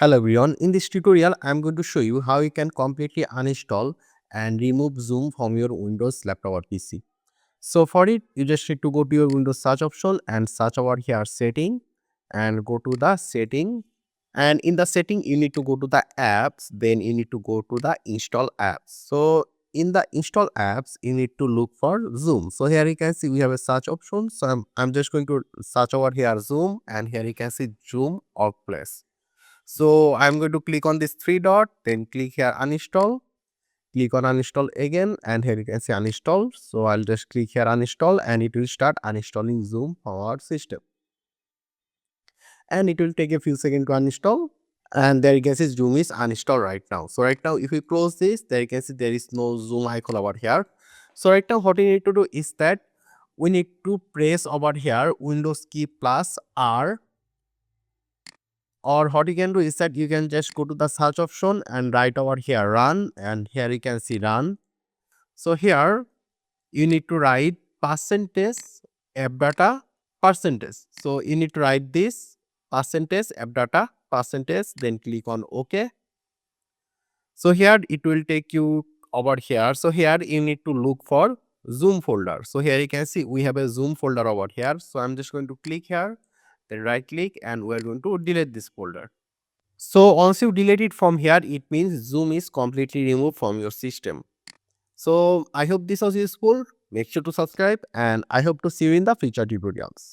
Hello everyone, in this tutorial I am going to show you how you can completely uninstall and remove Zoom from your Windows laptop or PC. So for it you just need to go to your Windows search option and search over here setting and go to the setting, and in the setting you need to go to the apps, then you need to go to the install apps. So in the install apps you need to look for Zoom. So here you can see we have a search option, so I'm just going to search over here Zoom, and here you can see Zoom or place. So I'm going to click on this three dot, then click here uninstall, click on uninstall again, and here you can see uninstall. So I'll just click here uninstall and it will start uninstalling Zoom from our system. And it will take a few seconds to uninstall. And there you can see Zoom is uninstalled right now. So right now if we close this, there you can see there is no Zoom icon over here. So right now what we need to do is that we need to press over here Windows key plus R, or what you can do is that you can just go to the search option and write over here run, and here you can see run. So here you need to write percentage f data percentage. So you need to write this percentage f data percentage, then click on OK. So here it will take you over here. So here you need to look for Zoom folder. So here you can see we have a Zoom folder over here. So I'm just going to click here, then right click, and we're going to delete this folder. So once you delete it from here, it means Zoom is completely removed from your system. So I hope this was useful. Make sure to subscribe, and I hope to see you in the future tutorials.